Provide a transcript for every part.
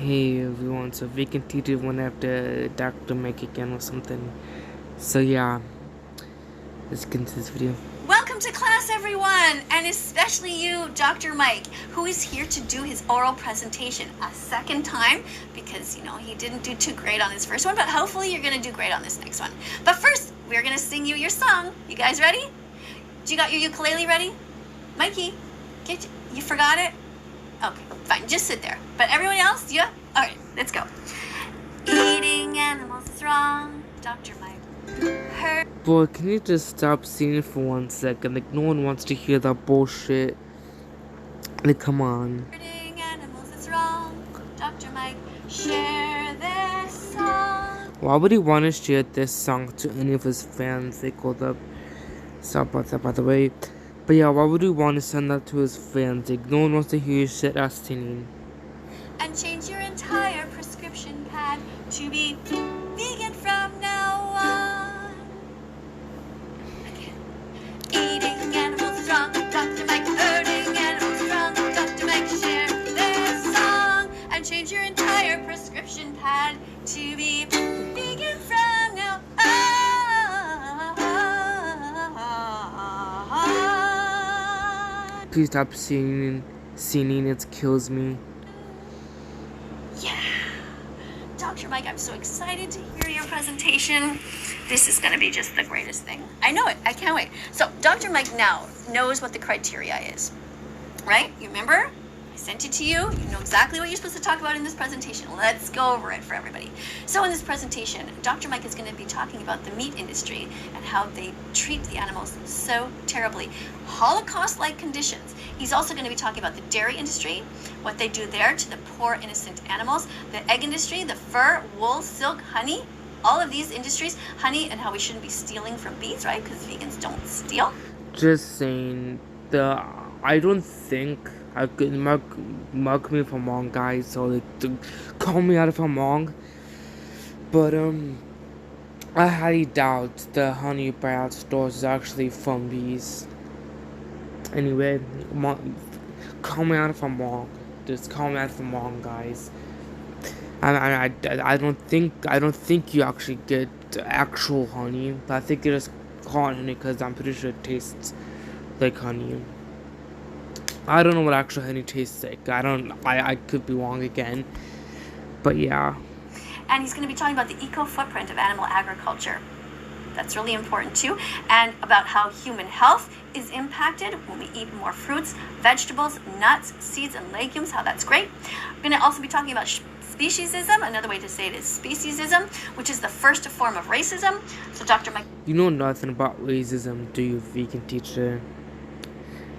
Hey everyone, so we can teach everyone after Dr. Mike again or something. So yeah, let's get into this video. Welcome to class, everyone, and especially you, Dr. Mike, who is here to do his oral presentation a second time because, he didn't do too great on his first one, but hopefully you're going to do great on this next one. But first, we're going to sing you your song. You guys ready? You got your ukulele ready? Mikey, you forgot it? Okay, fine, just sit there. But everyone else, yeah? All right, let's go. Eating animals is wrong, Dr. Mike. Boy, can you just stop singing for 1 second? Like, no one wants to hear that bullshit. Like, come on. Hurting animals is wrong, Dr. Mike. Share this song. Why would he want to share this song to any of his fans? They called up. Stop about that, by the way. But yeah, why would he want to send that to his fans? Like, no one wants to hear his shit ass singing. And change your entire prescription pad to be vegan from now on. Again. Eating animals is wrong, Dr. Mike. Hurting animals is wrong, Dr. Mike. Share this song and change your entire prescription pad to be vegan from now on. Please stop singing, it kills me. Yeah. Dr. Mike, I'm so excited to hear your presentation. This is going to be just the greatest thing. I know it. I can't wait. So Dr. Mike now knows what the criteria is, right? You remember? I sent it to you. You know exactly what you're supposed to talk about in this presentation. Let's go over it for everybody. So in this presentation, Dr. Mike is going to be talking about the meat industry and how they treat the animals so terribly. Holocaust-like conditions. He's also going to be talking about the dairy industry, what they do there to the poor innocent animals, the egg industry, the fur, wool, silk, honey, all of these industries, honey, and how we shouldn't be stealing from bees, right? Because vegans don't steal. Just saying, I don't think I could mark me if I'm wrong, guys. So like, call me out if I'm wrong. But I highly doubt the honey you buy at stores is actually from bees. Anyway, call me out if I'm wrong. Just call me out if I'm wrong, guys. I don't think you actually get actual honey, but I think you just call it honey because I'm pretty sure it tastes like honey. I don't know what actual honey tastes like. I could be wrong again, but yeah. And he's going to be talking about the eco footprint of animal agriculture. That's really important too, and about how human health is impacted when we eat more fruits, vegetables, nuts, seeds, and legumes, how that's great. We're going to also be talking about speciesism. Another way to say it is speciesism, which is the first form of racism. So Dr. Mike... You know nothing about racism, do you, vegan teacher?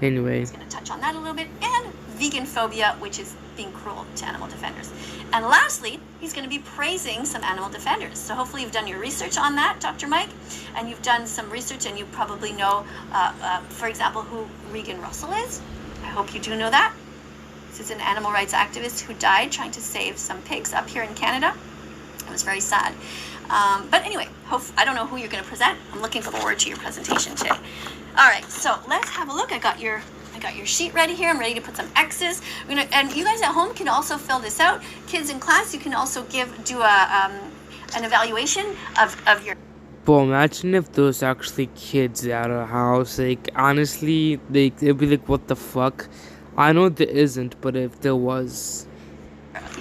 Anyway. He's going to touch on that a little bit, and vegan phobia, which is being cruel to animal defenders. And lastly, he's going to be praising some animal defenders. So hopefully you've done your research on that, Dr. Mike, and you've done some research and you probably know, for example, who Regan Russell is. I hope you do know that. This is an animal rights activist who died trying to save some pigs up here in Canada. It was very sad. But anyway, I don't know who you're going to present. I'm looking forward to your presentation today. All right, so let's have a look. I got your sheet ready here. I'm ready to put some X's. And you guys at home can also fill this out. Kids in class, you can also do an evaluation of your... Bro, imagine if there was actually kids at our house. Like, honestly, they'd be like, what the fuck? I know there isn't, but if there was...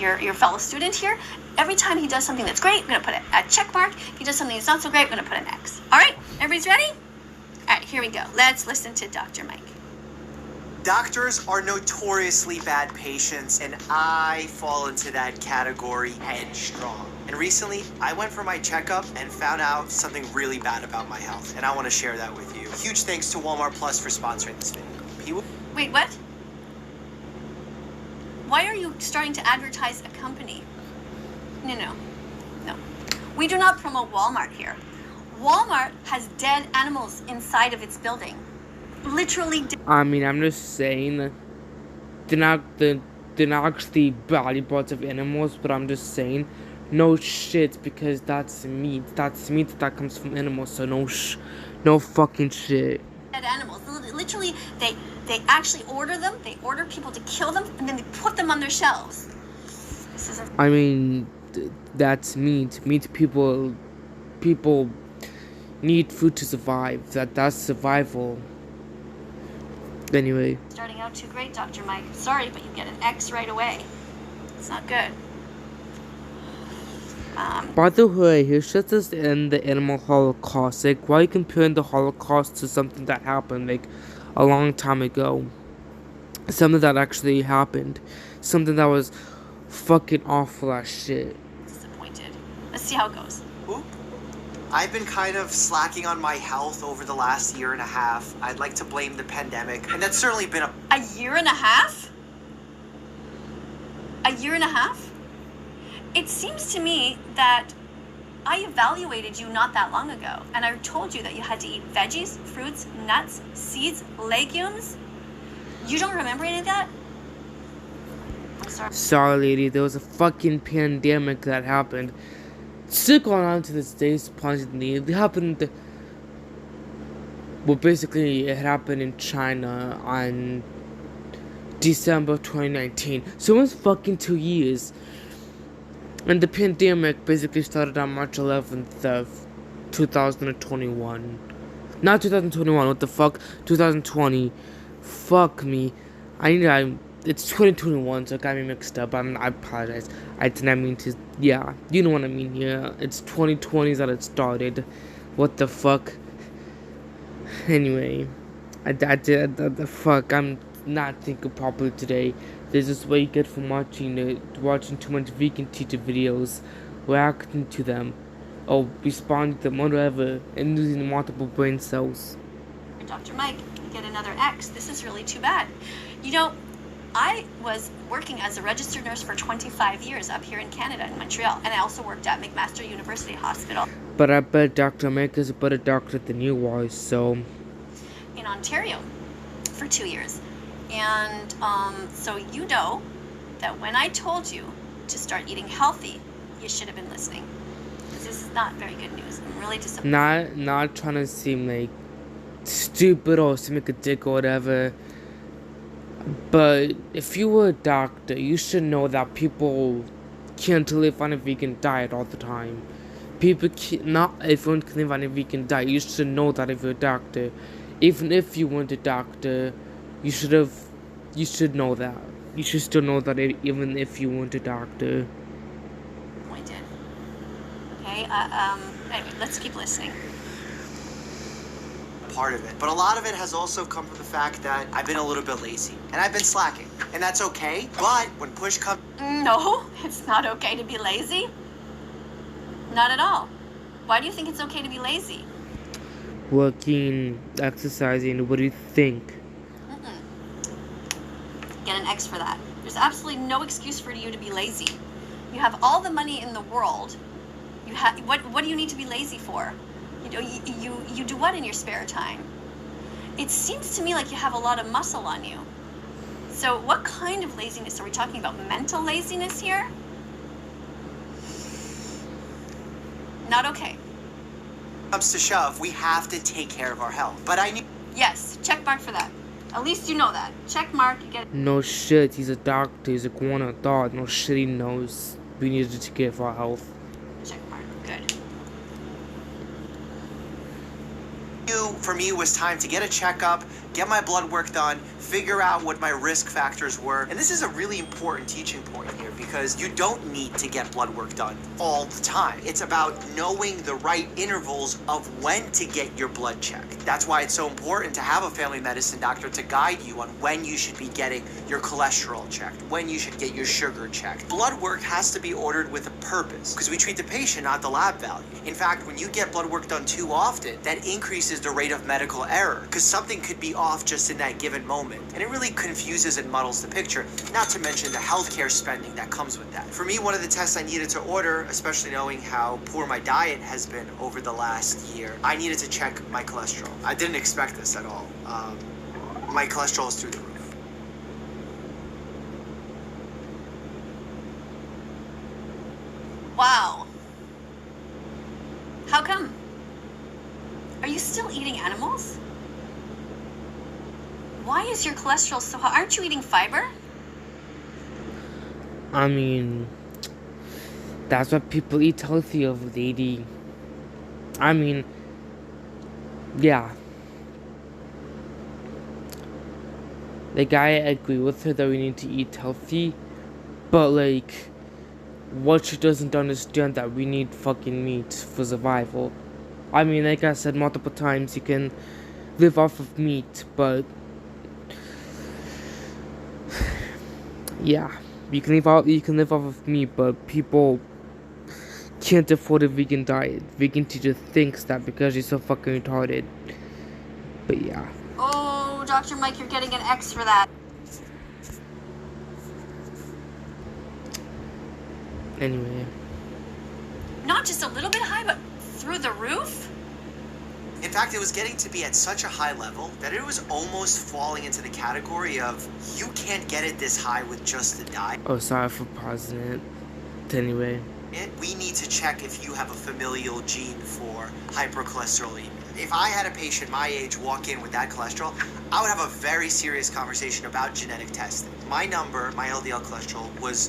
Your fellow student here, every time he does something that's great, I'm going to put a check mark. If he does something that's not so great, I'm going to put an X. All right, everybody's ready? All right, here we go. Let's listen to Dr. Mike. Doctors are notoriously bad patients, and I fall into that category headstrong. And recently, I went for my checkup and found out something really bad about my health, and I want to share that with you. Huge thanks to Walmart Plus for sponsoring this video. Wait, what? Why are you starting to advertise a company? No. We do not promote Walmart here. Walmart has dead animals inside of its building. Literally dead. I mean, I'm just saying, they're not actually body parts of animals, but I'm just saying, no shit, because that's meat. That's meat that comes from animals, so no fucking shit. Dead animals. Literally, they actually order them. They order people to kill them, and then they put them on their shelves. This isn't. I mean, that's meat. People need food to survive. That's survival. Anyway. Starting out too great, Dr. Mike. Sorry, but you get an X right away. It's not good. By the way, here's just this in the animal holocaust. Like, why are you comparing the Holocaust to something that happened, like, a long time ago? Something that actually happened. Something that was fucking awful as shit. Disappointed. Let's see how it goes. Oop. I've been kind of slacking on my health over the last year and a half. I'd like to blame the pandemic, and that's certainly been A year and a half? A year and a half? It seems to me that I evaluated you not that long ago, and I told you that you had to eat veggies, fruits, nuts, seeds, legumes. You don't remember any of that? I'm sorry. Sorry, lady, there was a fucking pandemic that happened. Still going on to this day, surprisingly. It happened. Well, basically, it happened in China on December 2019. So it was fucking 2 years. And the pandemic basically started on March 11th of 2021. Not 2021, what the fuck? 2020. Fuck me. It's 2021, so it got me mixed up. I apologize. I did not mean to. Yeah, you know what I mean here. It's 2020 that it started. What the fuck? Anyway, the fuck. I'm not thinking properly today. This is what you get from watching too much vegan teacher videos, reacting to them, or responding to them, whatever, and losing multiple brain cells. Dr. Mike, you get another X. This is really too bad. You know, I was working as a registered nurse for 25 years up here in Canada, in Montreal, and I also worked at McMaster University Hospital. But I bet Dr. Mike is a better doctor than you was, so... In Ontario for 2 years. And so you know that when I told you to start eating healthy, you should have been listening. Because this is not very good news. I'm really disappointed. Not trying to seem like stupid or seem like a dick or whatever. But if you were a doctor, you should know that people can't live on a vegan diet all the time. Not everyone can live on a vegan diet. You should know that if you're a doctor. Even if you weren't a doctor, you should know that. You should still know that even if you weren't a doctor. Disappointed. Okay, anyway, let's keep listening. part of it. But a lot of it has also come from the fact that I've been a little bit lazy and I've been slacking, and that's okay. But when push comes, No, it's not okay to be lazy. Not at all. Why do you think it's okay to be lazy? Working, exercising, what do you think? Get an X for that. There's absolutely no excuse for you to be lazy. You have all the money in the world. What do you need to be lazy for? You do what in your spare time? It seems to me like you have a lot of muscle on you. So what kind of laziness are we talking about? Mental laziness here? Not okay. comes to shove, we have to take care of our health. But I need. Yes, check mark for that. At least you know that. Check mark, you get it. No shit, he's a doctor, he's a grown adult. No shit, he knows we need to take care of our health. Check mark. Good. For me, it was time to get a checkup, get my blood work done, figure out what my risk factors were. And this is a really important teaching point here because you don't need to get blood work done all the time. It's about knowing the right intervals of when to get your blood checked. That's why it's so important to have a family medicine doctor to guide you on when you should be getting your cholesterol checked, when you should get your sugar checked. Blood work has to be ordered with a purpose because we treat the patient, not the lab value. In fact, when you get blood work done too often, that increases the rate of medical error because something could be off just in that given moment. And it really confuses and muddles the picture, not to mention the healthcare spending that comes with that. For me, one of the tests I needed to order, especially knowing how poor my diet has been over the last year, I needed to check my cholesterol. I didn't expect this at all. My cholesterol is through the roof. Wow. How come? Are you still eating animals? Why is your cholesterol so high? Aren't you eating fiber? I mean, That's why people eat healthy of lady. I mean, yeah. Like, I agree with her that we need to eat healthy, but like, what she doesn't understand that we need fucking meat for survival. I mean, like I said multiple times, you can live off of meat, but yeah, you can live off of meat, but people can't afford a vegan diet. Vegan teacher thinks that because she's so fucking retarded. But yeah. Oh, Dr. Mike, you're getting an X for that. Anyway. Not just a little bit high, but through the roof? In fact, it was getting to be at such a high level that it was almost falling into the category of you can't get it this high with just the diet. Oh, sorry for pausing it. Anyway. We need to check if you have a familial gene for hypercholesterolemia. If I had a patient my age walk in with that cholesterol, I would have a very serious conversation about genetic testing. My number, my LDL cholesterol, was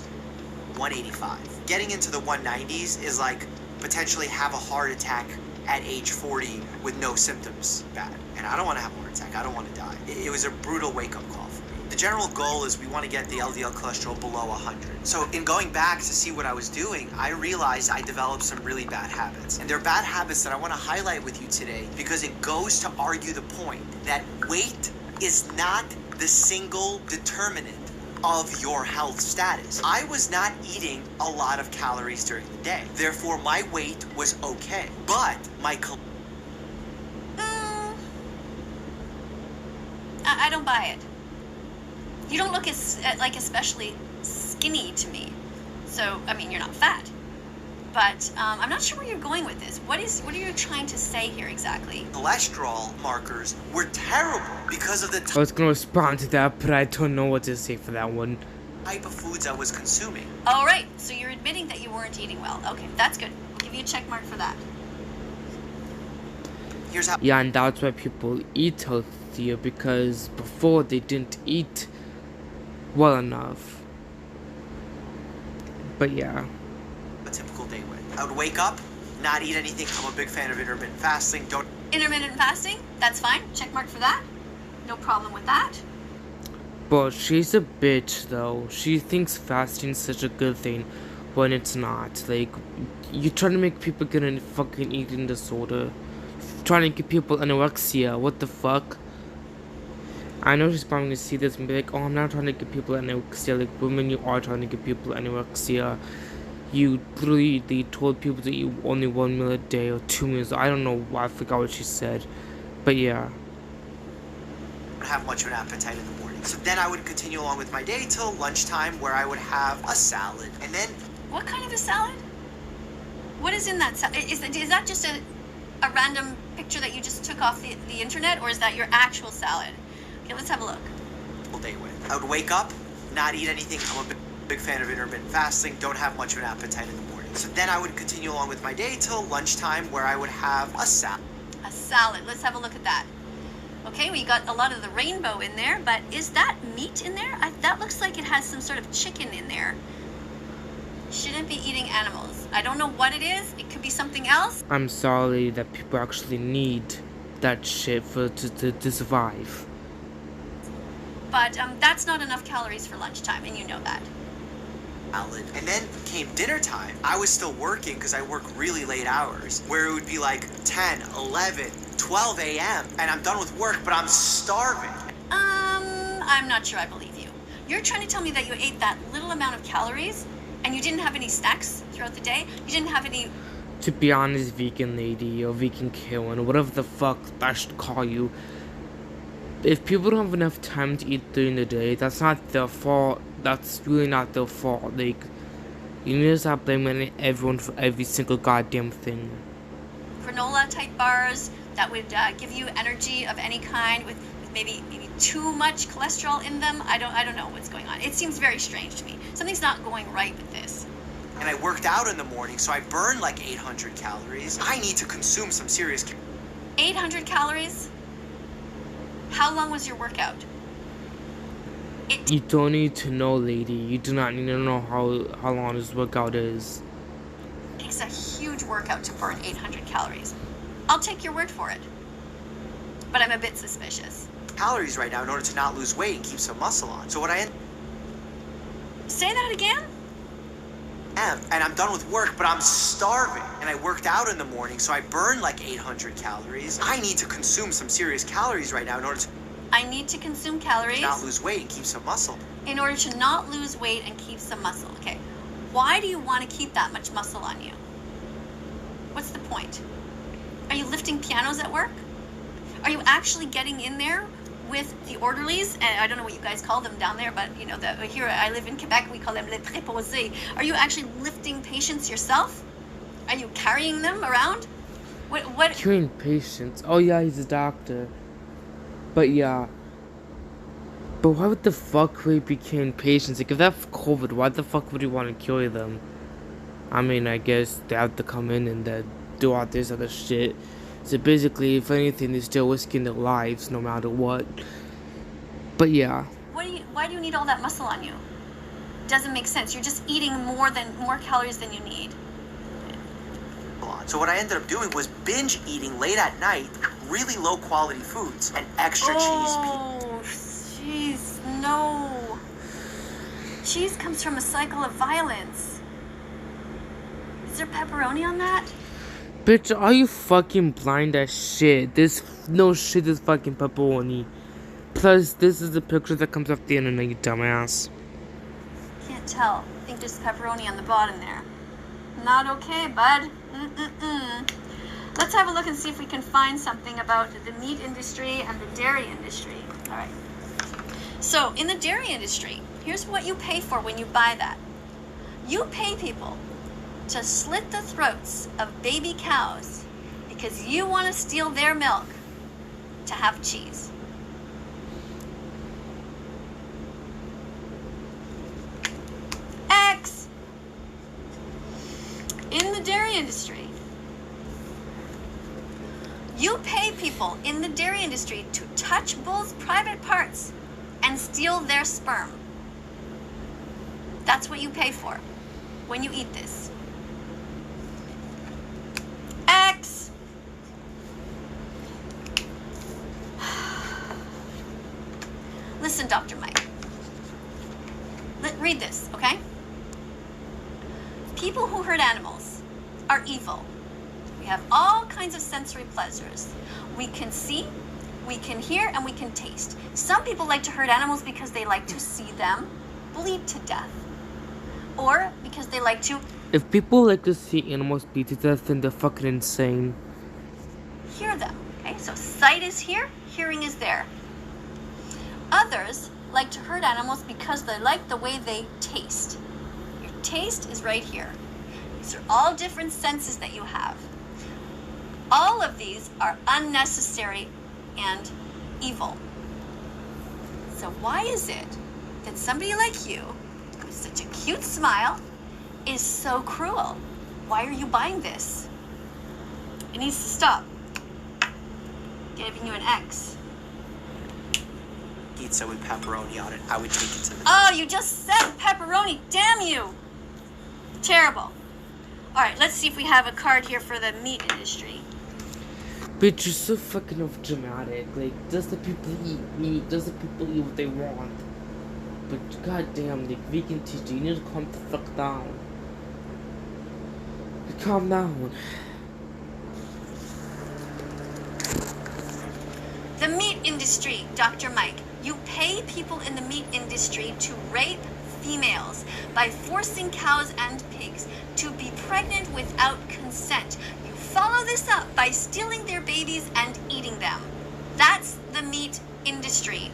185. Getting into the 190s is like potentially have a heart attack at age 40 with no symptoms bad. And I don't want to have a heart attack. I don't want to die. It was a brutal wake-up call for me. The general goal is we want to get the LDL cholesterol below 100. So in going back to see what I was doing, I realized I developed some really bad habits. And they're bad habits that I want to highlight with you today because it goes to argue the point that weight is not the single determinant of your health status. I was not eating a lot of calories during the day. Therefore, my weight was okay. But my I don't buy it. You don't look like especially skinny to me. So, I mean, you're not fat. But I'm not sure where you're going with this. What are you trying to say here exactly? cholesterol markers were terrible because of the I was gonna respond to that, but I don't know what to say for that one. type of foods I was consuming. All right, so you're admitting that you weren't eating well. Okay, that's good. I'll give you a check mark for that. Here's how Yeah, and that's why people eat healthier, because before they didn't eat well enough. But yeah. a typical day went. I would wake up, not eat anything. I'm a big fan of intermittent fasting. Don't Intermittent fasting, that's fine. Check mark for that. No problem with that. But she's a bitch, though. She thinks fasting's such a good thing when it's not. Like, you're trying to make people get a fucking eating disorder. Trying to give people anorexia. What the fuck? I know she's probably gonna see this and be like, oh, I'm not trying to give people anorexia. Like, women, you are trying to give people anorexia. You literally, they told people to eat only 1 meal a day or 2 meals. I don't know. I forgot what she said. But yeah. have much of an appetite in the morning. So then I would continue along with my day till lunchtime where I would have a salad. And then What kind of a salad? What is in that salad? Is that just a random picture that you just took off the internet, or is that your actual salad? Okay, let's have a look. full day with. I would wake up, not eat anything. I'm a big fan of intermittent fasting. Don't have much of an appetite in the morning. So then I would continue along with my day till lunchtime where I would have a salad. A salad. Let's have a look at that. Okay, we got a lot of the rainbow in there, but is that meat in there? That looks like it has some sort of chicken in there. Shouldn't be eating animals. I don't know what it is. It could be something else. I'm sorry that people actually need that shit to survive. But that's not enough calories for lunchtime, and you know that. And then came dinner time. I was still working because I work really late hours, where it would be like 10, 11, 12 a.m. and I'm done with work, but I'm starving. I'm not sure I believe you. You're trying to tell me that you ate that little amount of calories and you didn't have any snacks throughout the day? You didn't have any... To be honest, vegan lady or vegan Karen, whatever the fuck I should call you, if people don't have enough time to eat during the day, that's not their fault. That's really not their fault. Like, you need to stop blaming everyone for every single goddamn thing. granola type bars that would give you energy of any kind with maybe too much cholesterol in them. I don't know what's going on. It seems very strange to me. Something's not going right with this. And I worked out in the morning, so I burned like 800 calories. I need to consume some serious... 800 calories? How long was your workout? You don't need to know, lady. You do not need to know how long this workout is. takes a huge workout to burn 800 calories. I'll take your word for it. But I'm a bit suspicious. Calories right now in order to not lose weight and keep some muscle on. So what I Say that again? am, and I'm done with work, but I'm starving. And I worked out in the morning, so I burned like 800 calories. I need to consume some serious calories right now in order to I need to consume calories not lose weight and keep some muscle. in order to not lose weight and keep some muscle. Okay. Why do you want to keep that much muscle on you? What's the point? Are you lifting pianos at work? Are you actually getting in there with the orderlies? And I don't know what you guys call them down there, but you know, here I live in Quebec, we call them les préposés. Are you actually lifting patients yourself? Are you carrying them around? What? Curing patients. Oh yeah, he's a doctor. But yeah. But why would the fuck would he be curing patients? Like if that's COVID, why the fuck would he want to cure them? I mean, I guess they have to come in and do all this other shit. So basically, if anything, they're still risking their lives no matter what. But yeah. Why do you need all that muscle on you? Doesn't make sense. You're just eating more calories than you need. So what I ended up doing was binge eating late at night, really low quality foods, and extra cheese. Oh, jeez, no. Cheese comes from a cycle of violence. Is there pepperoni on that? Bitch, are you fucking blind as shit? There's no shit is fucking pepperoni. Plus, this is the picture that comes off the internet, you dumbass. Can't tell. I think there's pepperoni on the bottom there. Not okay, bud. Let's have a look and see if we can find something about the meat industry and the dairy industry. All right. So, in the dairy industry, here's what you pay for when you buy that. You pay people to slit the throats of baby cows because you want to steal their milk to have cheese. X. In the dairy industry, you pay people in the dairy industry to touch bulls' private parts and steal their sperm. That's what you pay for when you eat this. X. Listen, Dr. Mike. Read this, okay? People who hurt animals are evil. We have all kinds of sensory pleasures. We can see, we can hear, and we can taste. Some people like to hurt animals because they like to see them bleed to death. Or because they like to If people like to see animals beat to death, then they're fucking insane. hear them. Okay, so sight is here, hearing is there. Others like to hurt animals because they like the way they taste. Your taste is right here. These are all different senses that you have. All of these are unnecessary and evil. So why is it that somebody like you, with such a cute smile, is so cruel? Why are you buying this? It needs to stop. Giving you an X. Pizza with pepperoni on it. I would take it to the. Oh, you just said pepperoni. Damn you. Terrible. All right, let's see if we have a card here for the meat industry. Bitch, you're so fucking dramatic. Like, does the people eat meat? Does the people eat what they want? But goddamn, like, vegan teacher, you need to calm the fuck down. Calm down. The meat industry, Dr. Mike. You pay people in the meat industry to rape females by forcing cows and pigs to be pregnant without consent. You follow this up by stealing their babies and eating them. That's the meat industry.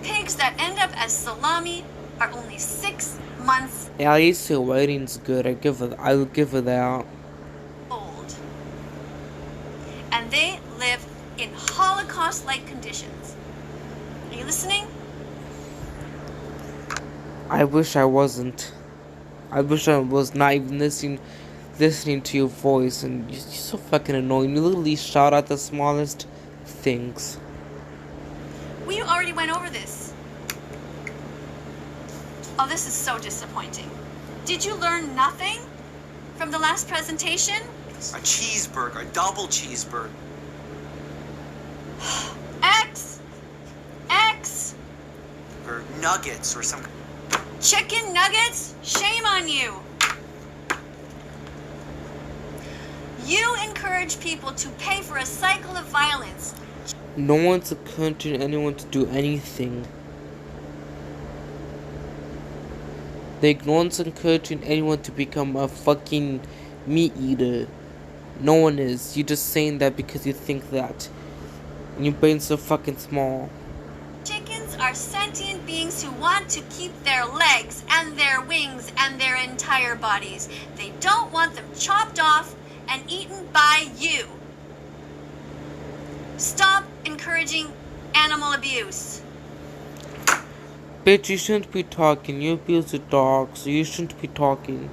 Pigs that end up as salami are only 6 months At least her writing's good. I will give her that. old. And they live in Holocaust-like conditions. Are you listening? I wish I wasn't. I wish I was not even listening to your voice, and you're so fucking annoying. You literally shout out the smallest things. We already went over this. Oh, this is so disappointing. Did you learn nothing from the last presentation? A cheeseburger, a double cheeseburger. X! Or nuggets or some... Chicken nuggets? Shame on you! You encourage people to pay for a cycle of violence. No one's encouraging anyone to do anything. No one's encouraging anyone to become a fucking meat eater. No one is. You're just saying that because you think that. And your brain's so fucking small. Chickens are sentient beings who want to keep their legs and their wings and their entire bodies. They don't want them chopped off and eaten by you. Stop encouraging animal abuse. Bitch, you shouldn't be talking. You abuse the dog, so you shouldn't be talking.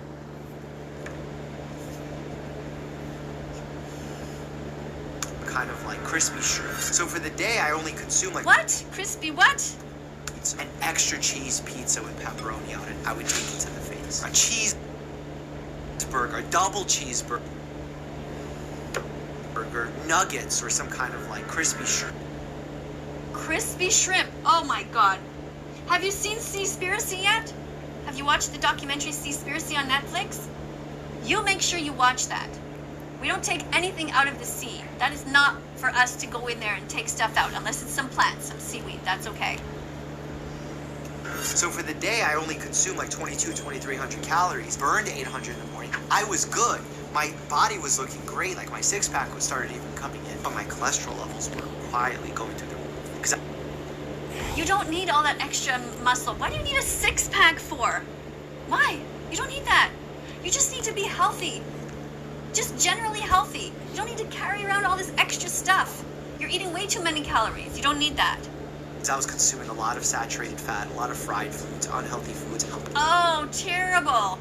Kind of like crispy shrimp. So for the day, I only consume like... What? Crispy what? An extra cheese pizza with pepperoni on it. I would take it to the face. A cheeseburger, a double cheeseburger. Nuggets or some kind of like crispy shrimp. Crispy shrimp. Oh my god. Have you seen Seaspiracy yet? Have you watched the documentary Seaspiracy on Netflix? You make sure you watch that. We don't take anything out of the sea. That is not for us to go in there and take stuff out, unless it's some plants, some seaweed. That's okay. So for the day, I only consumed like 2,300 calories, burned 800 in the morning. I was good. My body was looking great, like my six-pack was started even coming in, but my cholesterol levels were quietly going through the roof. You don't need all that extra muscle. Why do you need a six-pack for? Why? You don't need that. You just need to be healthy. Just generally healthy. You don't need to carry around all this extra stuff. You're eating way too many calories. You don't need that. I was consuming a lot of saturated fat, a lot of fried foods, unhealthy foods. Oh, terrible.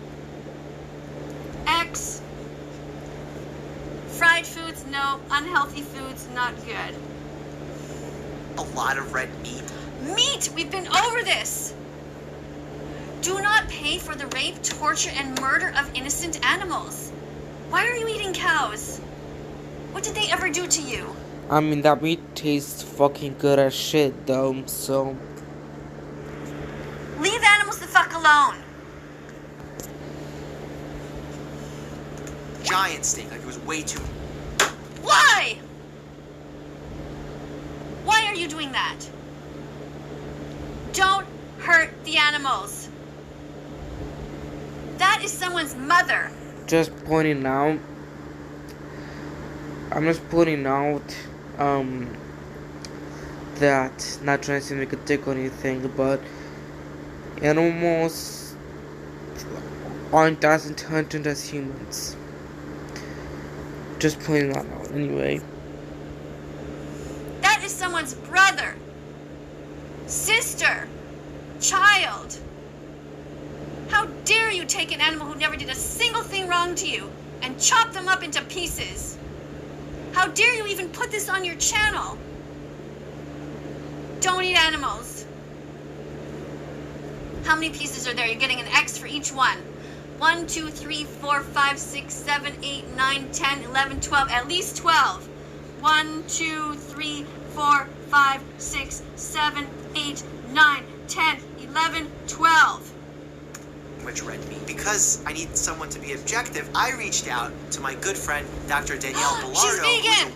X. Fried foods, no. Unhealthy foods, not good. A lot of red meat. Meat! We've been over this! Do not pay for the rape, torture, and murder of innocent animals. Why are you eating cows? What did they ever do to you? I mean, that meat tastes fucking good as shit, though, so... Leave animals the fuck alone. Giant steak, like it was way too... Why? Why are you doing that? Don't hurt the animals. That is someone's mother. Just pointing out... I'm just pointing out, that, not trying to make a dick or anything, but animals aren't as intelligent as humans. Just pointing that out, anyway. That is someone's brother, sister, child. How dare you take an animal who never did a single thing wrong to you and chop them up into pieces? How dare you even put this on your channel? Don't eat animals. How many pieces are there? You're getting an X for each one. 1, 2, 3, 4, 5, 6, 7, 8, 9, 10, 11, 12. At least 12. 1, 2, 3, 4, 5, 6, 7, 8, 9, 10, 11, 12. Much red meat. Because I need someone to be objective, I reached out to my good friend, Dr. Danielle Bellardo. She's vegan!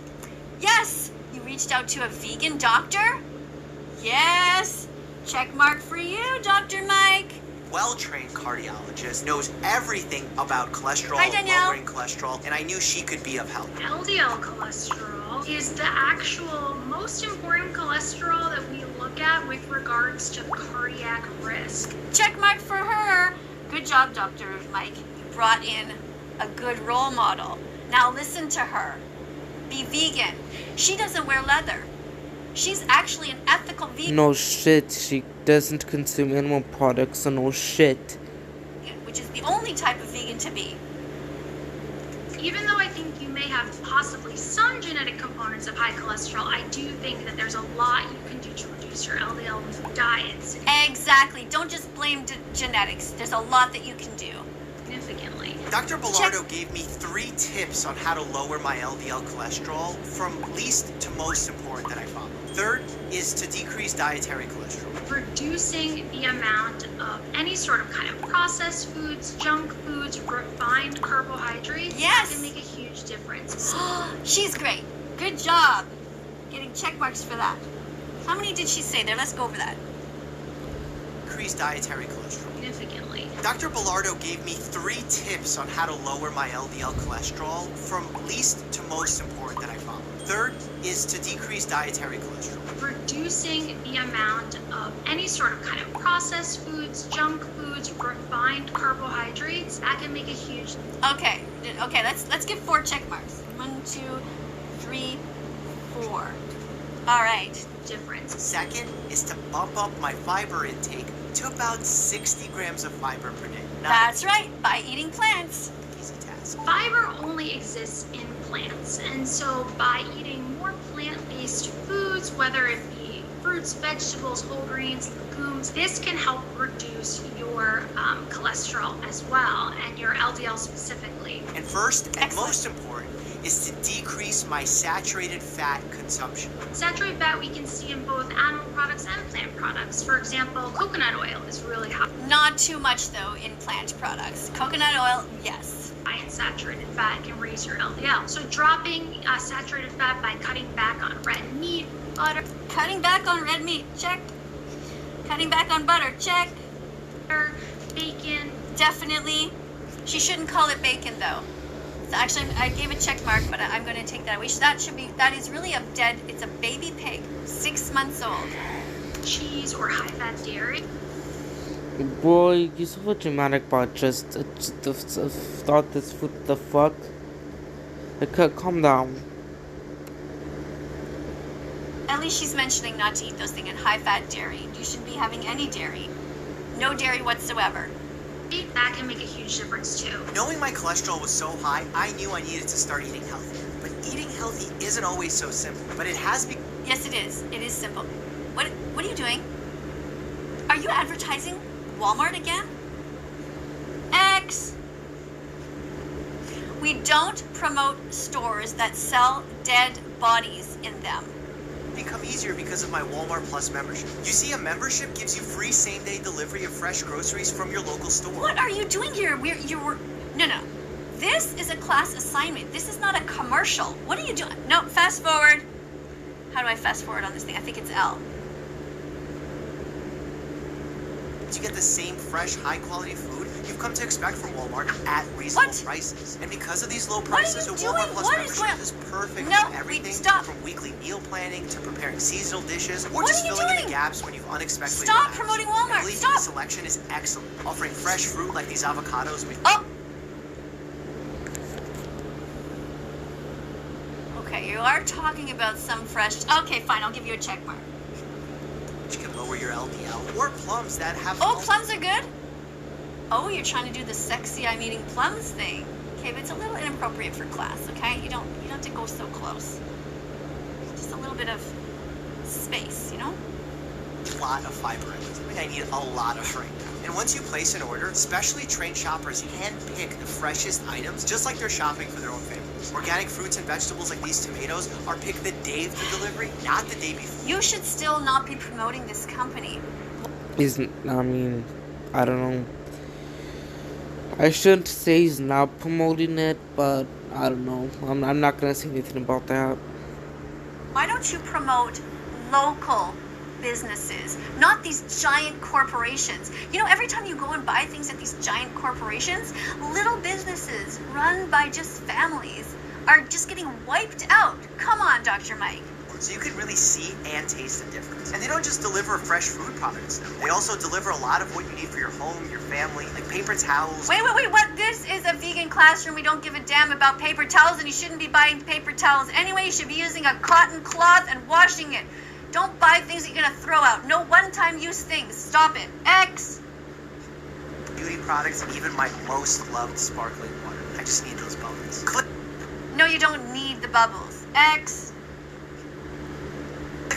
Yes! You reached out to a vegan doctor? Yes! Check mark for you, Dr. Mike. Well-trained cardiologist, knows everything about cholesterol, Hi, Danielle. lowering cholesterol, and I knew she could be of help. LDL cholesterol is the actual most important cholesterol that we look at with regards to cardiac risk. Check mark for her. Good job, Dr. Mike. You brought in a good role model. Now listen to her. Be vegan. She doesn't wear leather. She's actually an ethical vegan. No shit, she doesn't consume animal products, so no shit. Which is the only type of vegan to be. Even though I think you may have possibly some genetic components of high cholesterol, I do think that there's a lot you can do to reduce your LDL with diets. Exactly. Don't just blame genetics. There's a lot that you can do. significantly. Dr. Bellardo gave me 3 tips on how to lower my LDL cholesterol from least to most important that I follow. Third is to decrease dietary cholesterol. Reducing the amount of any sort of kind of processed foods, junk foods, refined carbohydrates Yes. can make a huge difference. She's great. Good job. Getting check marks for that. How many did she say there? Let's go over that. Decrease dietary cholesterol. Significantly. Dr. Bellardo gave me 3 tips on how to lower my LDL cholesterol from least to most important that I follow. Third is to decrease dietary cholesterol. Reducing the amount of any sort of kind of processed foods, junk foods, refined carbohydrates, that can make a huge Okay. Okay, let's give 4 check marks. 1, 2, 3, 4. All right. difference. Second is to bump up my fiber intake to about 60 grams of fiber per day. Not That's right, by eating plants. an easy task. Fiber only exists in plants, and so by eating more plant-based foods, whether it be fruits, vegetables, whole grains, legumes, this can help reduce your cholesterol as well, and your LDL specifically. And first and Excellent. most important is to decrease my saturated fat consumption. Saturated fat we can see in both animal products and plant products. For example, coconut oil is really high Not too much though in plant products. Coconut oil, yes. in saturated fat, can raise your LDL. So dropping saturated fat by cutting back on red meat, butter, Cutting back on red meat, check. Cutting back on butter, check. bacon. Definitely. She shouldn't call it bacon though. So actually, I gave a check mark, but I'm going to take that away. That is really it's a baby pig, 6 months old. Cheese or high-fat dairy. Boy, you're so dramatic about just thought this food. The fuck? Like, calm down. At least she's mentioning not to eat those things in high-fat dairy. You shouldn't be having any dairy. No dairy whatsoever. That can make a huge difference too. Knowing my cholesterol was so high, I knew I needed to start eating healthy. But eating healthy isn't always so simple. But it has become Yes, it is. It is simple. What are you doing? Are you advertising Walmart again? X. We don't promote stores that sell dead bodies in them. easier because of my Walmart Plus membership. You see, a membership gives you free same-day delivery of fresh groceries from your local store. What are you doing here? No. This is a class assignment. This is not a commercial. What are you doing? No, fast forward. How do I fast forward on this thing? I think it's L. You get the same fresh, high-quality food you've come to expect from Walmart at reasonable prices. And because of these low prices, you the Walmart doing? Plus What is membership going- is perfect No, for wait, everything stop. from weekly meal planning to preparing seasonal dishes or What just are you filling in the doing? gaps when you've unexpectedly Stop run out. promoting And Walmart. believe me, Stop. the selection is excellent, offering fresh fruit like these avocados with Oh! Okay, you are talking about some fresh... Okay, fine, I'll give you a check mark. which can lower your LDL, or plums that have Oh, plums are good? Oh, you're trying to do the sexy I'm eating plums thing. Okay, but it's a little inappropriate for class, okay? You don't have to go so close. Just a little bit of space, you know? a lot of fiber in it. I need a lot of right now. And once you place an order, specially trained shoppers hand-pick the freshest items, just like they're shopping for their own families. Organic fruits and vegetables like these tomatoes are picked the day of the delivery, not the day before. You should still not be promoting this company. I don't know. I shouldn't say he's not promoting it, but I don't know. I'm not gonna say anything about that. Why don't you promote local businesses, not these giant corporations? You know, every time you go and buy things at these giant corporations, little businesses run by just families are just getting wiped out. Come on, Dr. Mike. So you can really see and taste the difference. And they don't just deliver fresh food products. They also deliver a lot of what you need for your home, your family, like paper towels. Wait, what? This is a vegan classroom. We don't give a damn about paper towels, and you shouldn't be buying paper towels anyway. You should be using a cotton cloth and washing it. Don't buy things that you're gonna throw out. No one-time use things. Stop it. X. Beauty products, and even my most loved sparkling water. I just need those bubbles. Click No, you don't need the bubbles. X.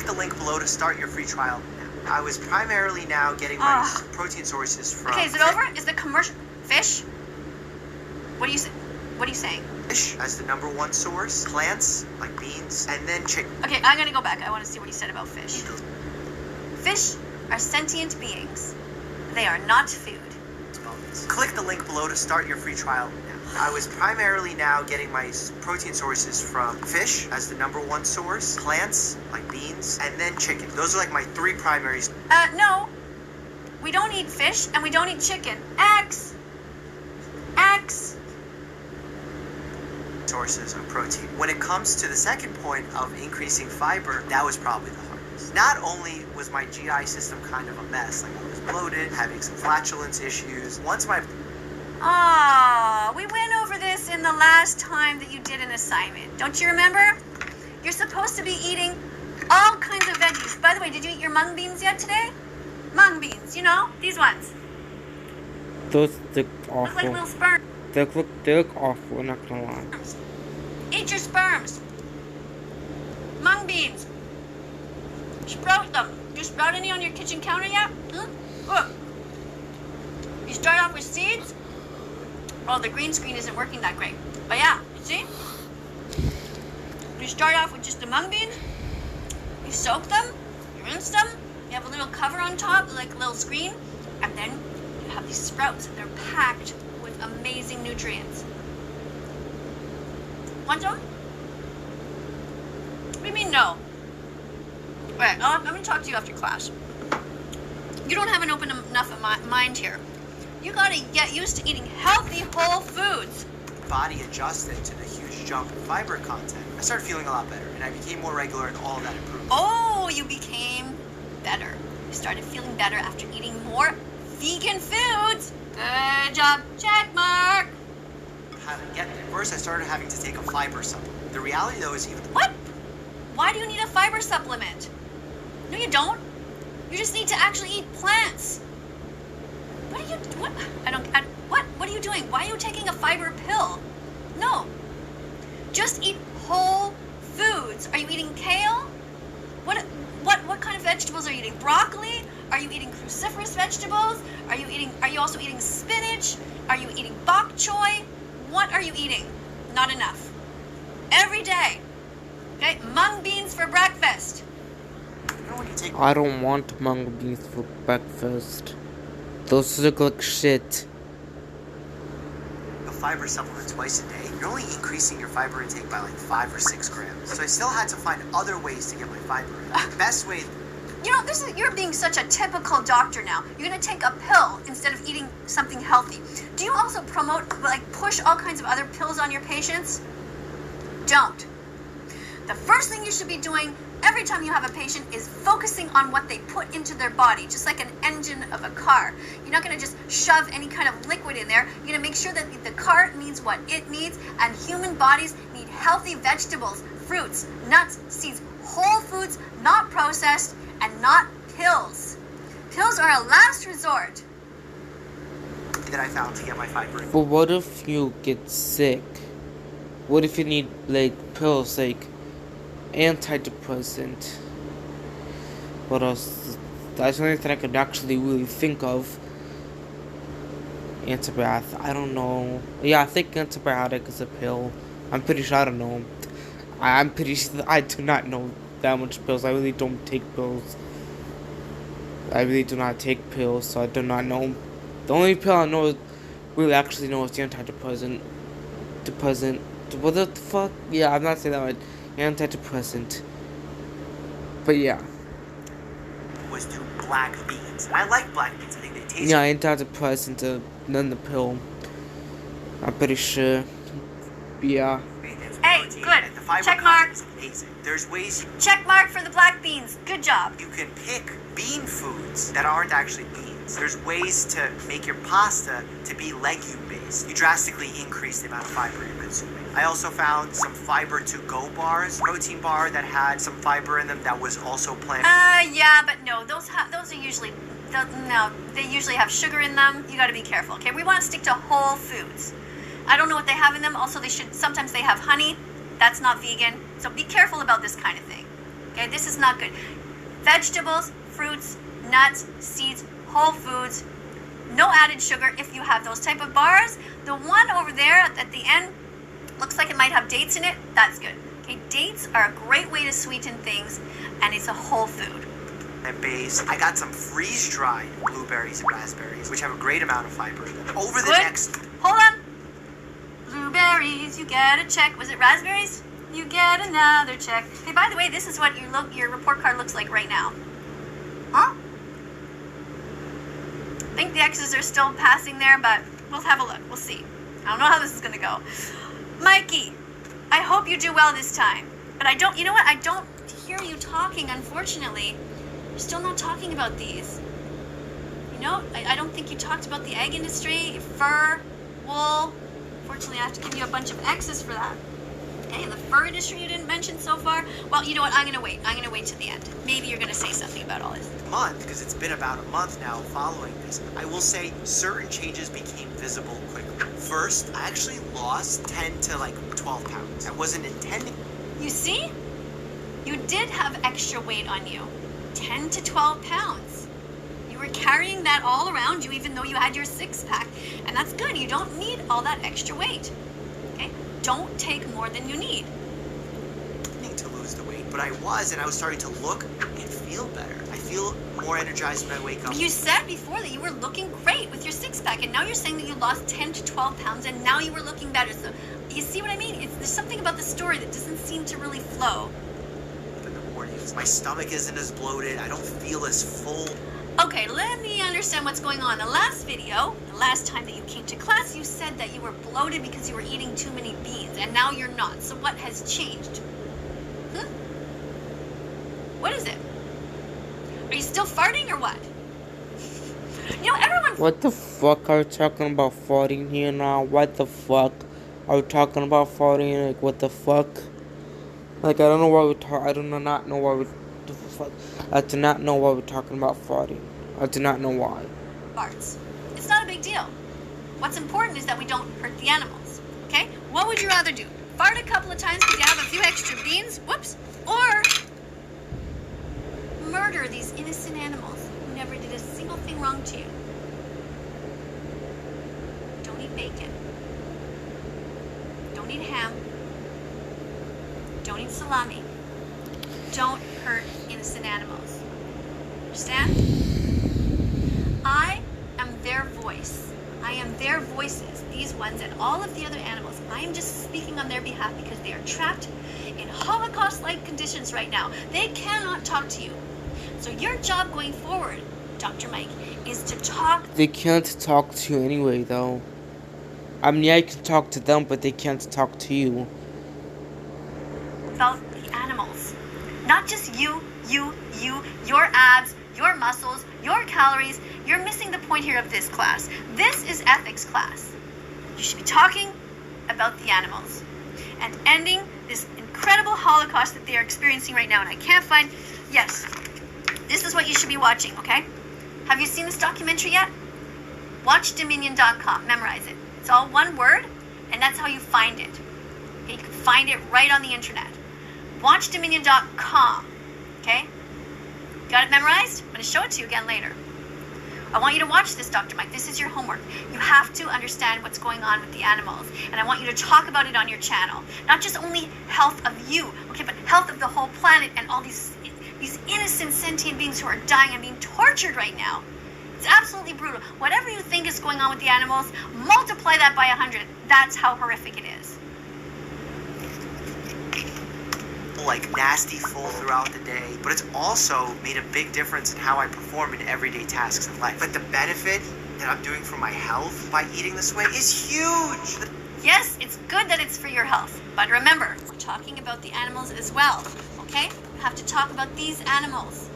the link below to start your free trial now. I was primarily now getting my Ugh. protein sources from... Okay, is it over? Is the commercial fish? What are you saying? Fish as the number one source, plants like beans, and then chicken. Okay, I'm gonna go back. I want to see what he said about fish. Fish are sentient beings. They are not food. Click the link below to start your free trial now. I was primarily now getting my protein sources from fish as the number one source, plants like beans, and then chicken. Those are like my three primaries. No. We don't eat fish and we don't eat chicken. Eggs. Eggs. Sources of protein. When it comes to the second point of increasing fiber, that was probably the hardest. Not only was my GI system kind of a mess, like I was bloated, having some flatulence issues. Once my We went over this in the last time that you did an assignment. Don't you remember? You're supposed to be eating all kinds of veggies. By the way, did you eat your mung beans yet today? Mung beans, you know, these ones. Those look Look like awful. little sperms. They look awful, not gonna lie. Eat your sperms. Mung beans. Sprout them. Do you sprout any on your kitchen counter yet? Look. You start off with seeds. Oh, the green screen isn't working that great. But yeah, you see? You start off with just the mung beans. You soak them. You rinse them. You have a little cover on top, like a little screen. And then you have these sprouts, and they're packed with amazing nutrients. Want some? What do you mean no? Alright, I'm going to talk to you after class. You don't have an open enough mind here. You got to get used to eating healthy whole foods. body adjusted to the huge jump in fiber content, I started feeling a lot better, and I became more regular, and all of that improved. Oh, you became better. You started feeling better after eating more vegan foods. Good job. Check mark. How to get there? First, I started having to take a fiber supplement. The reality, though, is even What? Why do you need a fiber supplement? No, you don't. You just need to actually eat plants. What are you? What? What are you doing? Why are you taking a fiber pill? No. Just eat whole foods. Are you eating kale? What kind of vegetables are you eating? Broccoli? Are you eating cruciferous vegetables? Are you also eating spinach? Are you eating bok choy? What are you eating? Not enough. Every day. Okay? Mung beans for breakfast. when you take I don't want mung beans for breakfast. Those look like shit. a fiber supplement twice a day, you're only increasing your fiber intake by like 5 or 6 grams. So I still had to find other ways to get my fiber in. The best way, You know, you're being such a typical doctor now. You're gonna take a pill instead of eating something healthy. Do you also promote, push all kinds of other pills on your patients? Don't. The first thing you should be doing every time you have a patient is focusing on what they put into their body, just like an engine of a car. You're not gonna just shove any kind of liquid in there. You're gonna make sure that the car needs what it needs, and human bodies need healthy vegetables, fruits, nuts, seeds, whole foods, not processed, and not pills. Pills are a last resort. that I found to get my fiber in. But what if you get sick? What if you need pills antidepressant? What else? That's the only thing I could actually really think of. Antibiotic. I don't know. Yeah, I think antibiotic is a pill. I'm pretty sure. I don't know. I'm pretty sure. I do not know that much pills. I really don't take pills. I really do not take pills, so I do not know. The only pill I know, really actually know, is the antidepressant. What the fuck? Yeah, I'm not saying that right. Antidepressant. But yeah. Was to black beans. And I like black beans. I think they taste Yeah, antidepressant, than the pill. I'm pretty sure. Yeah. great. They have some Hey, protein, good. and the fiber Check content mark. is amazing. There's ways Check mark for the black beans. Good job. you can pick bean foods that aren't actually beans. There's ways to make your pasta to be legume based. You drastically increase the amount of fiber you're consuming. I also found some fiber to go bars, protein bar that had some fiber in them that was also plant. Yeah, but no, those are usually, they usually have sugar in them. You got to be careful. Okay, we want to stick to whole foods. I don't know what they have in them. Also, sometimes they have honey. That's not vegan. So be careful about this kind of thing. Okay, this is not good. Vegetables, fruits, nuts, seeds, whole foods, No added sugar if you have those type of bars. The one over there at the end looks like it might have dates in it. That's good. Okay, dates are a great way to sweeten things, and it's a whole food. And base, I got some freeze-dried blueberries and raspberries, which have a great amount of fiber. Over the Good. next... Hold on. Blueberries, you get a check. Was it raspberries? You get another check. Hey, by the way, this is what your report card looks like right now. Huh? I think the X's are still passing there, but we'll have a look. We'll see. I don't know how this is going to go. Mikey, I hope you do well this time. But I don't, you know what? I don't hear you talking, unfortunately. You're still not talking about these. You know, I don't think you talked about the egg industry, fur, wool. Fortunately, I have to give you a bunch of X's for that. Okay, the fur industry you didn't mention so far. Well, you know what? I'm going to wait. I'm going to wait to the end. Maybe you're going to say something about all this. month, because it's been about a month now following this, I will say certain changes became visible quickly. First, I actually lost 10 to like 12 pounds. I wasn't intending. You see? You did have extra weight on you. 10 to 12 pounds. You were carrying that all around you even though you had your six-pack. And that's good. You don't need all that extra weight. Okay? Don't take more than you need. To lose the weight, but I was, and I was starting to look and feel better. I feel more energized when I wake up. You said before that you were looking great with your six-pack, and now you're saying that you lost 10 to 12 pounds, and now you were looking better. So, you see what I mean? There's something about the story that doesn't seem to really flow. In the mornings, my stomach isn't as bloated. I don't feel as full. Okay, let me understand what's going on. The last video, the last time that you came to class, you said that you were bloated because you were eating too many beans, and now you're not. So what has changed? What is it? Are you still farting or what? You know, everyone... What the fuck are we talking about farting here now? What the fuck are we talking about farting? Like, what the fuck? Like, I don't know why I do not know why the fuck. I do not know why we're talking about farting. I do not know why. Farts. It's not a big deal. What's important is that we don't hurt the animals. Okay? What would you rather do? Fart a couple of times because you have a few extra beans? Whoops. Or... murder these innocent animals who never did a single thing wrong to you. Don't eat bacon. Don't eat ham. Don't eat salami. Don't hurt innocent animals. Understand? I am their voice. I am their voices, these ones and all of the other animals. I am just speaking on their behalf because they are trapped in Holocaust-like conditions right now. They cannot talk to you. So your job going forward, Dr. Mike, is to talk... They can't talk to you anyway, though. I mean, I can talk to them, but they can't talk to you. about the animals. Not just you, your abs, your muscles, your calories. You're missing the point here of this class. This is ethics class. You should be talking about the animals and ending this incredible Holocaust that they are experiencing right now. And I can't find... Yes. This is what you should be watching, okay? Have you seen this documentary yet? WatchDominion.com. Memorize it. It's all one word, and that's how you find it. Okay, you can find it right on the internet. WatchDominion.com. Okay? Got it memorized? I'm going to show it to you again later. I want you to watch this, Dr. Mike. This is your homework. You have to understand what's going on with the animals, and I want you to talk about it on your channel. Not just only health of you, okay, but health of the whole planet and all these innocent sentient beings who are dying and being tortured right now. It's absolutely brutal. Whatever you think is going on with the animals, multiply that by 100. That's how horrific it is. Like nasty full throughout the day, but it's also made a big difference in how I perform in everyday tasks of life. But the benefit that I'm doing for my health by eating this way is huge. Yes, it's good that it's for your health, but remember, we're talking about the animals as well, okay? We have to talk about these animals,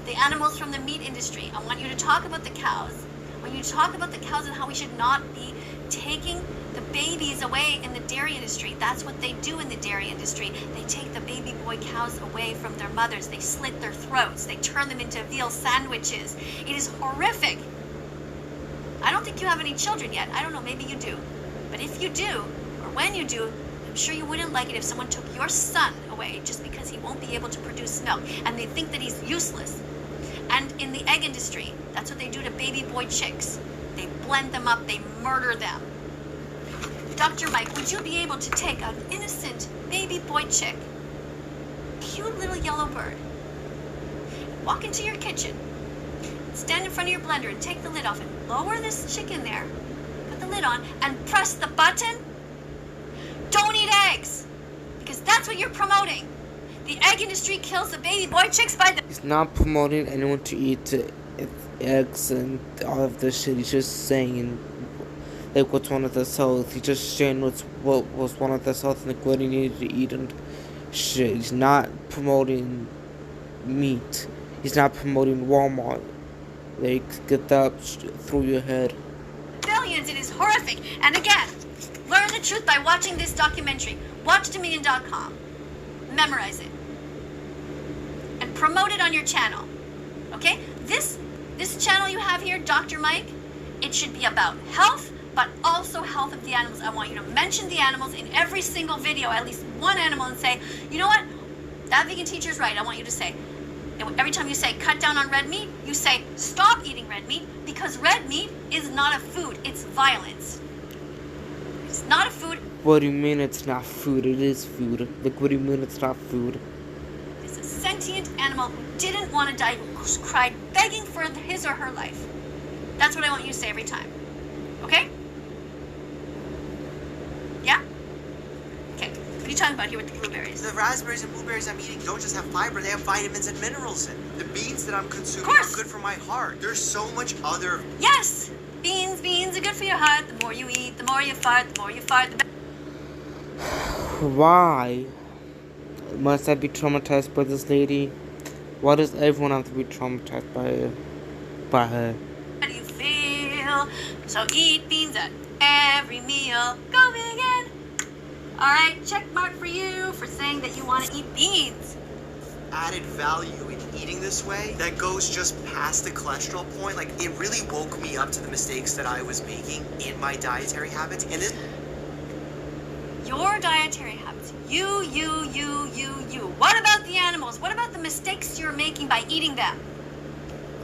the animals from the meat industry. I want you to talk about the cows. When you talk about the cows and how we should not be taking the babies away in the dairy industry. That's what they do in the dairy industry. They take the baby boy cows away from their mothers. They slit their throats. They turn them into veal sandwiches. It is horrific. I don't think you have any children yet. I don't know, maybe you do. But if you do, or when you do, I'm sure you wouldn't like it if someone took your son away just because he won't be able to produce milk and they think that he's useless. And in the egg industry, that's what they do to baby boy chicks. They blend them up, they murder them. Dr. Mike, would you be able to take an innocent baby boy chick, cute little yellow bird, walk into your kitchen, stand in front of your blender and take the lid off and lower this chick in there, put the lid on, and press the button? Don't eat eggs, because that's what you're promoting. The egg industry kills the baby boy chicks by the... He's not promoting anyone to eat eggs and all of this shit. He's just saying like what's one of the cells. He's just sharing what was one of the cells and like what he needed to eat and shit. He's not promoting meat. He's not promoting Walmart. Like, get that through your head. Billions, it is horrific. And again, learn the truth by watching this documentary. WatchDominion.com. Memorize it. And promote it on your channel. Okay? This channel you have here, Dr. Mike, it should be about health, but also health of the animals. I want you to mention the animals in every single video, at least one animal, and say, you know what? That vegan teacher's right. I want you to say, every time you say cut down on red meat, you say stop eating red meat, because red meat is not a food. It's violence. It's not a food. What do you mean it's not food? It is food. Like, what do you mean it's not food? It's a sentient animal who didn't want to die, who cried begging for his or her life. That's what I want you to say every time. Okay? Yeah? Okay. What are you talking about here with the blueberries? The raspberries and blueberries I'm eating don't just have fiber, they have vitamins and minerals in them. The beans that I'm consuming are good for my heart. There's so much other... Yes! Beans are good for your heart. The more you eat, the more you fart, the more you fart, the better. Why must I be traumatized by this lady? Why does everyone have to be traumatized by her? How do you feel? So eat beans at every meal. Go vegan! Alright, check mark for you for saying that you want to eat beans. Added value in eating this way that goes just past the cholesterol point. Like, it really woke me up to the mistakes that I was making in my dietary habits. And this... Your dietary habits. You. What about the animals? What about the mistakes you're making by eating them?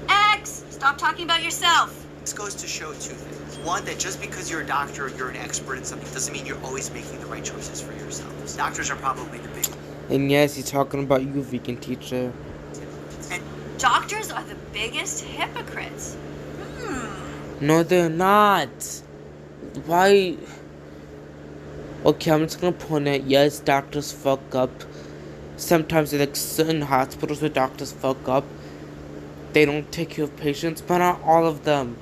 X, stop talking about yourself. This goes to show two things. One, that just because you're a doctor or you're an expert in something doesn't mean you're always making the right choices for yourself. Doctors are probably the big... And yes, he's talking about you, vegan teacher. And Doctors are the biggest hypocrites. No, they're not. Why? Okay, I'm just gonna point out, yes, doctors fuck up. Sometimes, like, certain hospitals where doctors fuck up, they don't take care of patients, but not all of them.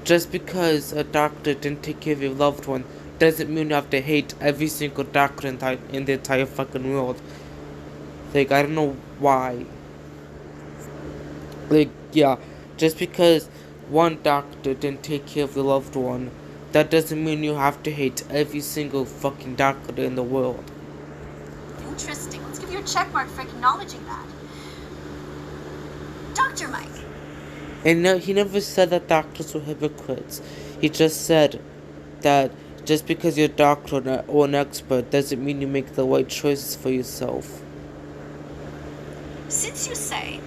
Just because a doctor didn't take care of your loved one doesn't mean you have to hate every single doctor in the entire fucking world. Like, I don't know why. Like, yeah, just because one doctor didn't take care of your loved one, that doesn't mean you have to hate every single fucking doctor in the world. Interesting. Let's give you a check mark for acknowledging that. Dr. Mike. And no, he never said that doctors were hypocrites. He just said that just because you're a doctor or an expert doesn't mean you make the right choices for yourself. Since you say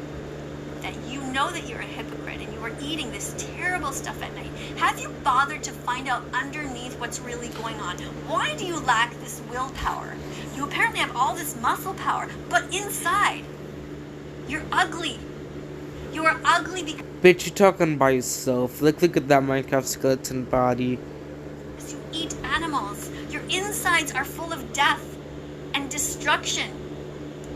that you know that you're a hypocrite and you are eating this terrible stuff at night, have you bothered to find out underneath what's really going on? Why do you lack this willpower? You apparently have all this muscle power, but inside, you're ugly. You are ugly because Bitch, you're talking by yourself. Look at that Minecraft skeleton body. you eat animals. Your insides are full of death and destruction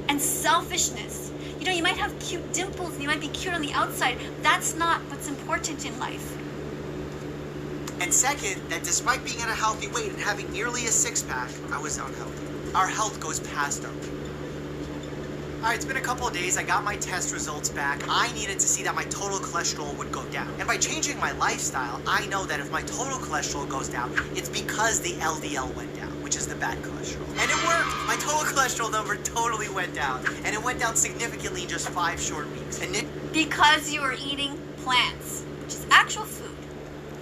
and selfishness. You know, you might have cute dimples and you might be cute on the outside. That's not what's important in life. And second, that despite being at a healthy weight and having nearly a six-pack, I was unhealthy. Our health goes past our weight. Alright, it's been a couple of days. I got my test results back. I needed to see that my total cholesterol would go down. And by changing my lifestyle, I know that if my total cholesterol goes down, it's because the LDL went down, which is the bad cholesterol. And it worked! My total cholesterol number totally went down. And it went down significantly in just 5 short weeks. And Because you are eating plants, which is actual food.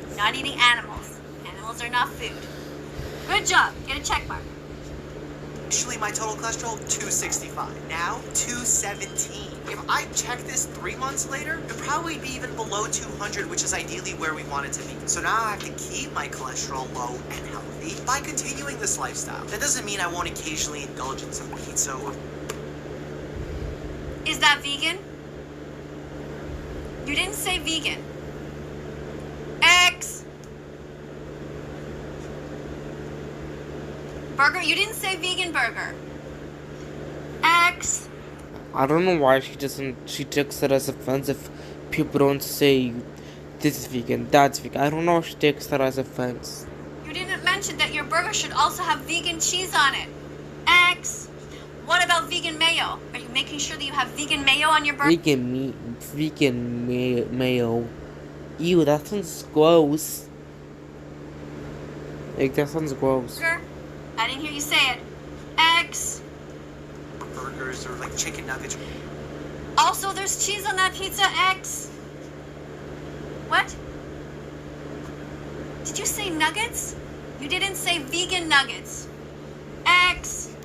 You're not eating animals. Animals are not food. Good job. Get a check mark. Initially, my total cholesterol, 265. Now, 217. If I check this 3 months later, it'd probably be even below 200, which is ideally where we want it to be. So now I have to keep my cholesterol low and healthy by continuing this lifestyle. That doesn't mean I won't occasionally indulge in some pizza or... Is that vegan? You didn't say vegan. X. Burger? You didn't say vegan burger. X. I don't know why she takes it as offensive. People don't say this is vegan, that's vegan. I don't know if she takes that as offense. You didn't mention that your burger should also have vegan cheese on it. X. What about vegan mayo? Are you making sure that you have vegan mayo on your burger? Vegan mayo. Ew, that sounds gross. Like, that sounds gross. I didn't hear you say it. X. burgers or like chicken nuggets. Also, there's cheese on that pizza, X. What? Did you say nuggets? You didn't say vegan nuggets. X.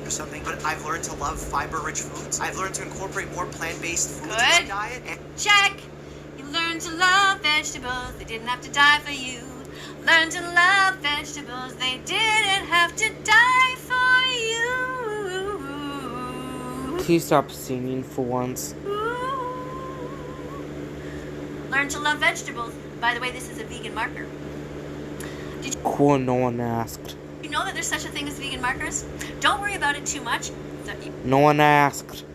Or something, but I've learned to love fiber-rich foods. I've learned to incorporate more plant-based foods in my diet. And Check. You learned to love vegetables. They didn't have to die for you. Learn to love vegetables. They didn't have to die for you. Please stop singing for once. Learn to love vegetables. By the way, this is a vegan marker. Cool, no one asked. You know that there's such a thing as vegan markers? Don't worry about it too much. No one asked.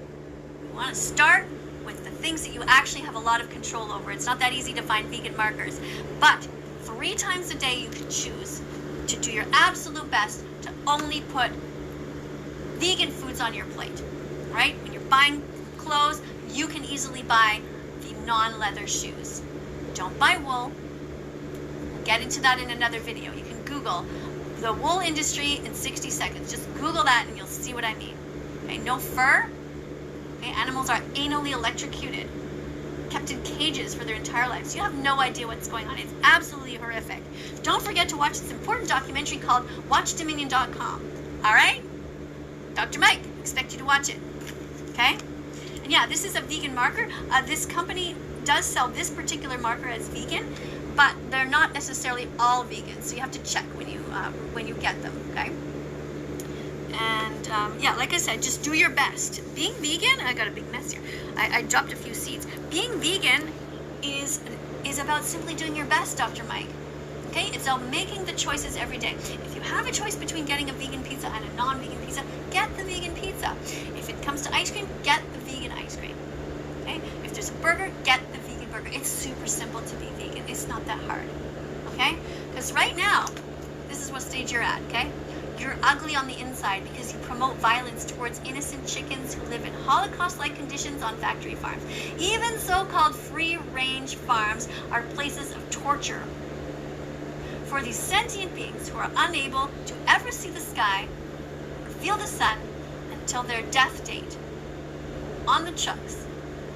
You want to start with the things that you actually have a lot of control over. It's not that easy to find vegan markers. But 3 times a day you can choose to do your absolute best to only put vegan foods on your plate. Right? When you're buying clothes, you can easily buy the non-leather shoes. Don't buy wool. We'll get into that in another video. You can Google the wool industry in 60 seconds. Just Google that and you'll see what I mean. Okay, no fur. Okay, animals are anally electrocuted, kept in cages for their entire lives. You have no idea what's going on. It's absolutely horrific. Don't forget to watch this important documentary called WatchDominion.com. All right? Dr. Mike, expect you to watch it. Okay? And yeah, this is a vegan marker. This company does sell this particular marker as vegan, but they're not necessarily all vegan. So you have to check when you get them. Okay? And yeah, like I said, just do your best. Being vegan, I got a big mess here. I dropped a few seeds. Being vegan is about simply doing your best, Dr. Mike. Okay? It's about making the choices every day. If you have a choice between getting a vegan pizza and a non-vegan pizza, get the vegan pizza. If it comes to ice cream, get the vegan ice cream. Okay? If there's a burger, get the vegan burger. It's super simple to be vegan. It's not that hard. Okay? Because right now, this is what stage you're at, okay? You're ugly on the inside because you promote violence towards innocent chickens who live in Holocaust-like conditions on factory farms. Even so-called free-range farms are places of torture for these sentient beings who are unable to ever see the sky or feel the sun until their death date on the trucks,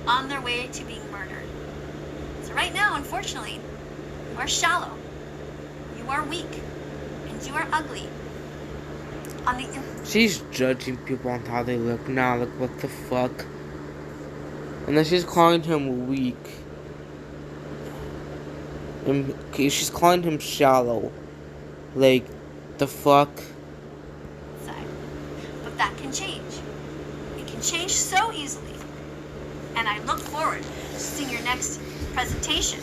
on their way to being murdered. So right now, unfortunately, you are shallow, you are weak, and you are ugly. She's judging people on how they look now, like what the fuck? And then she's calling him weak. And she's calling him shallow. Like, the fuck? But that can change. It can change so easily. And I look forward to seeing your next presentation.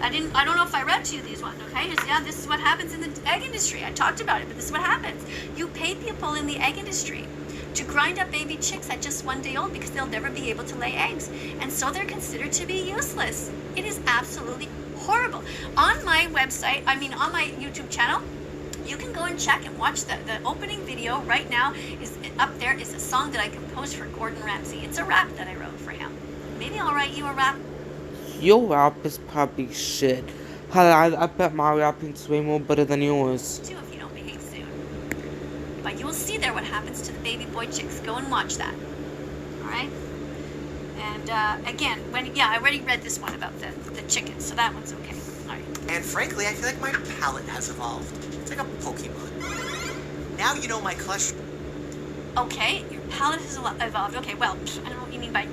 I don't know if I read to you these ones, okay? Yeah, this is what happens in the egg industry. I talked about it, but this is what happens. You pay people in the egg industry to grind up baby chicks at just 1 day old because they'll never be able to lay eggs. And so they're considered to be useless. It is absolutely horrible. On my website, on my YouTube channel, you can go and check and watch the opening video right now. Is up there is a song that I composed for Gordon Ramsay. It's a rap that I wrote for him. Maybe I'll write you a rap. Your rap is probably shit. I bet my rapping's way more better than yours. Too, if you don't behave soon. But you will see there what happens to the baby boy chicks. Go and watch that. Alright? And again, I already read this one about the chickens, so that one's okay. Alright. And frankly, I feel like my palate has evolved. It's like a Pokemon. Now you know my cholesterol. Okay, your palate has evolved. Okay, well, I don't know what you mean by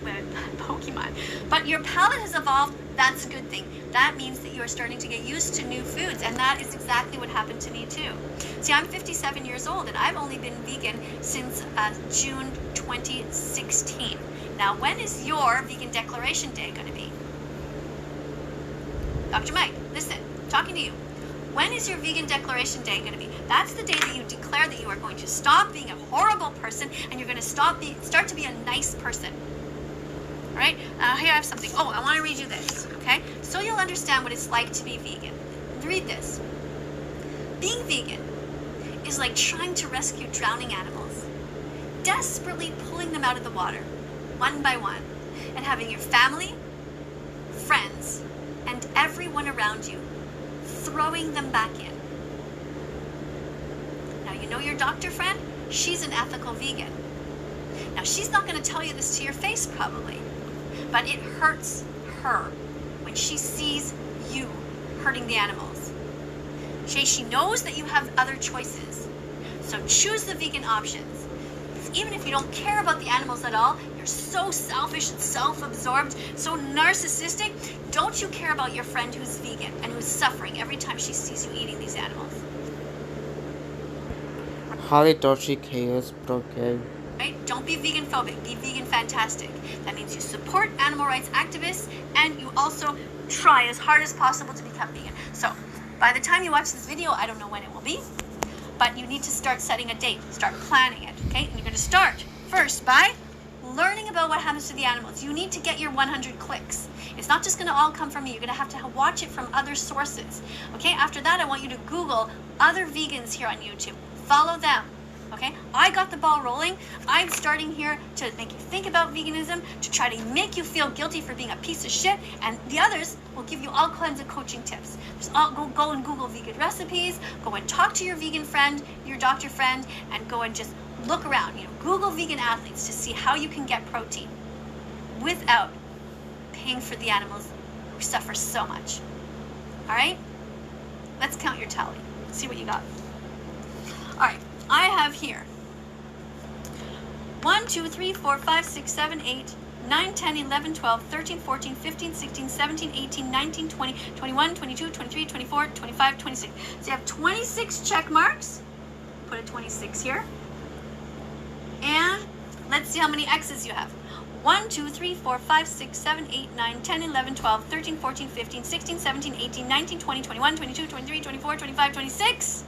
Pokemon, but your palate has evolved. That's a good thing. That means that you are starting to get used to new foods, and that is exactly what happened to me too. See, I'm 57 years old, and I've only been vegan since June 2016. Now, when is your vegan declaration day going to be? Dr. Mike, listen, I'm talking to you. When is your vegan declaration day going to be? That's the day that you declare that you are going to stop being a horrible person and you're going to start to be a nice person. All right? Here I have something. Oh, I want to read you this, okay? So you'll understand what it's like to be vegan. Read this. Being vegan is like trying to rescue drowning animals, desperately pulling them out of the water, one by one, and having your family, friends, and everyone around you throwing them back in. Now, you know your doctor friend? She's an ethical vegan. Now, she's not going to tell you this to your face, probably, but it hurts her when she sees you hurting the animals. She knows that you have other choices, so choose the vegan options. Even if you don't care about the animals at all, you're so selfish and self-absorbed, so narcissistic, don't you care about your friend who's vegan and who's suffering every time she sees you eating these animals? Highly dodgy chaos, but okay. Right? Don't be vegan phobic, be vegan fantastic. That means you support animal rights activists and you also try as hard as possible to become vegan. So, by the time you watch this video, I don't know when it will be, but you need to start setting a date, start planning it, okay? And you're going to start first by learning about what happens to the animals. You need to get your 100 clicks. It's not just going to all come from me. You're going to have to watch it from other sources, okay? After that, I want you to Google other vegans here on YouTube. Follow them, okay? I got the ball rolling. I'm starting here to make you think about veganism, to try to make you feel guilty for being a piece of shit, and the others will give you all kinds of coaching tips. Just go and Google vegan recipes, go and talk to your vegan friend, your doctor friend, and go and just look around. You know, Google vegan athletes to see how you can get protein without paying for the animals who suffer so much. All right? Let's count your tally. See what you got. All right, I have here 1, 2, 3, 4, 5, 6, 7, 8, 9, 10, 11, 12, 13, 14, 15, 16, 17, 18, 19, 20, 21, 22, 23, 24, 25, 26. So you have 26 check marks. Put a 26 here. And let's see how many X's you have. 1, 2, 3, 4, 5, 6, 7, 8, 9, 10, 11, 12, 13, 14, 15, 16, 17, 18, 19, 20, 21, 22, 23, 24, 25, 26.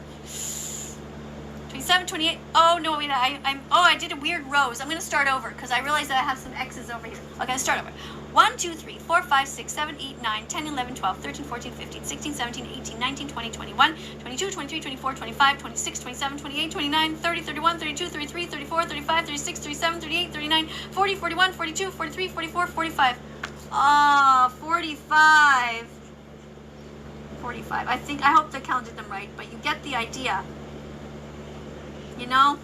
27, 28. Oh, no, wait, I did a weird rows. I'm going to start over because I realized that I have some X's over here. Okay, let's start over. 1, 2, 3, 4, 5, 6, 7, 8, 9, 10, 11, 12, 13, 14, 15, 16, 17, 18, 19, 20, 21, 22, 23, 24, 25, 26, 27, 28, 29, 30, 31, 32, 33, 34, 35, 36, 37, 38, 39, 40, 41, 42, 43, 44, 45. Oh, 45. 45. I hope I counted them right, but you get the idea. You know?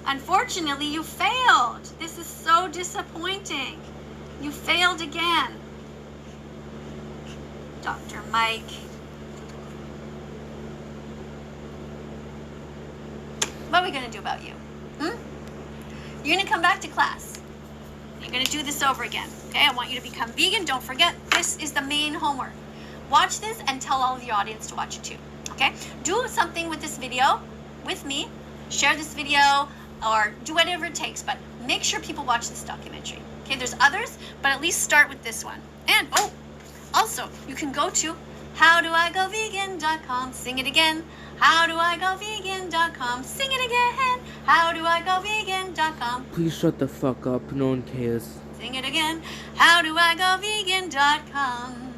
Unfortunately, you failed. This is so disappointing. You failed again. Dr. Mike. What are we going to do about you? You're going to come back to class. You're going to do this over again. Okay? I want you to become vegan. Don't forget, this is the main homework. Watch this and tell all of your audience to watch it too. Okay? Do something with this video with me. Share this video or do whatever it takes, but make sure people watch this documentary. Okay, there's others, but at least start with this one. And, oh, also, you can go to howdoigovegan.com. Sing it again. Howdoigovegan.com. Sing it again. Howdoigovegan.com. Please shut the fuck up. No one cares. Sing it again. Howdoigovegan.com.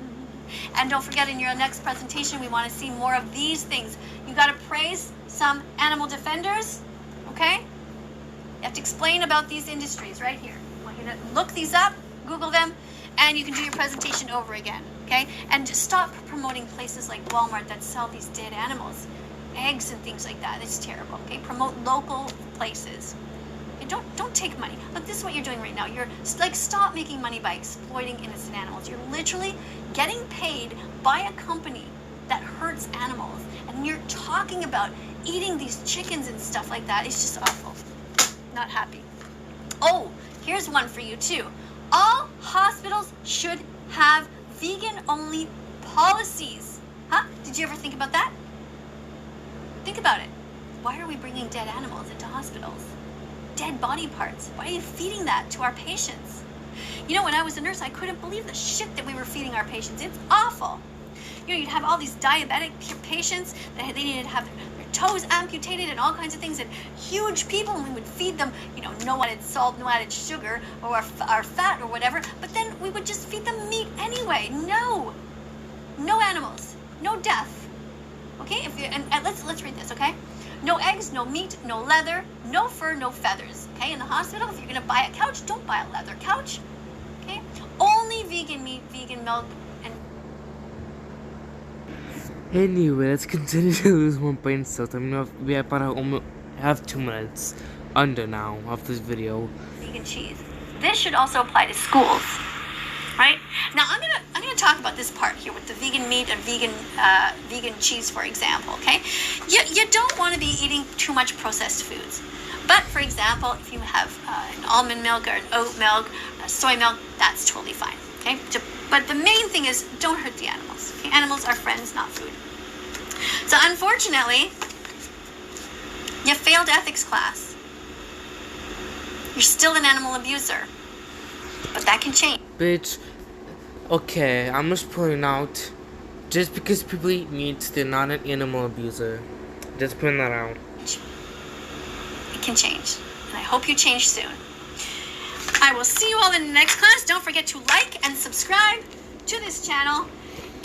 And don't forget, in your next presentation, we want to see more of these things. You got to praise some animal defenders, okay? You have to explain about these industries right here. I want you to look these up, Google them, and you can do your presentation over again, okay? And just stop promoting places like Walmart that sell these dead animals, eggs and things like that. It's terrible, okay? Promote local places. And don't take money. Look, this is what you're doing right now. You're like, stop making money by exploiting innocent animals. You're literally getting paid by a company that hurts hurts animals. And you're talking about eating these chickens and stuff like that. It's just awful. Not happy. Oh, here's one for you too. All hospitals should have vegan-only policies. Huh? Did you ever think about that? Think about it. Why are we bringing dead animals into hospitals? Dead body parts. Why are you feeding that to our patients? You know, when I was a nurse, I couldn't believe the shit that we were feeding our patients. It's awful. You know, you'd have all these diabetic patients that they needed to have their toes amputated and all kinds of things, and huge people, and we would feed them, you know, no added salt, no added sugar, or our fat or whatever, but then we would just feed them meat anyway. No animals, no death. Okay, and let's read this, okay? No eggs, no meat, no leather, no fur, no feathers. Okay, in the hospital, if you're gonna buy a couch, don't buy a leather couch. Okay, only vegan meat, vegan milk, and Anyway, let's continue to lose more brain cells. I mean, we have 2 minutes under now of this video. vegan cheese. This should also apply to schools, right? Now I'm gonna talk about this part here with the vegan meat and vegan cheese, for example. Okay, you don't want to be eating too much processed foods. But for example, if you have an almond milk or an oat milk, soy milk, that's totally fine. Okay, but the main thing is don't hurt the animals. Okay? Animals are friends, not food. So unfortunately, you failed ethics class. You're still an animal abuser, but that can change. Bitch, okay, I'm just pointing out, just because people eat meat, they're not an animal abuser. Just pointing that out. It can change, and I hope you change soon. I will see you all in the next class. Don't forget to like and subscribe to this channel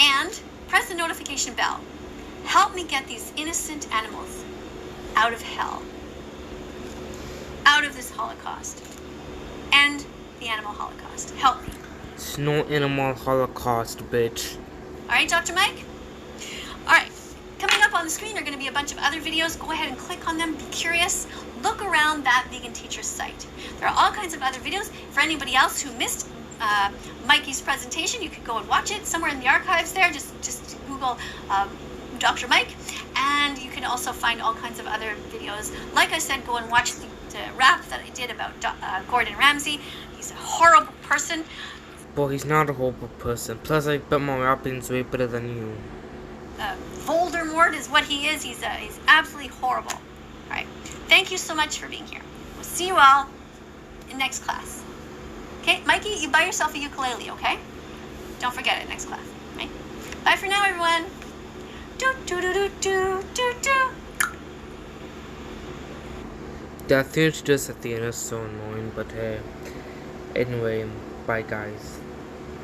and press the notification bell. Help me get these innocent animals out of hell, out of this Holocaust, and the animal Holocaust. Help me. It's no animal holocaust, bitch. All right, Dr. Mike? All right, coming up on the screen are going to be a bunch of other videos. Go ahead and click on them. Be curious. Look around that Vegan Teacher's site. There are all kinds of other videos. For anybody else who missed Mikey's presentation, you could go and watch it somewhere in the archives there. Just Google Dr. Mike, and you can also find all kinds of other videos. Like I said, go and watch the rap that I did about Gordon Ramsay. He's a horrible person. Well, he's not a horrible person. Plus, I bet my rapping's way better than you. Voldemort is what he is. He's absolutely horrible. All right. Thank you so much for being here. We'll see you all in next class. Okay, Mikey, you buy yourself a ukulele, okay? Don't forget it next class. Okay? Bye for now, everyone. Do do do do do do do. That thing she does at the end is so annoying, but hey. Anyway, bye guys.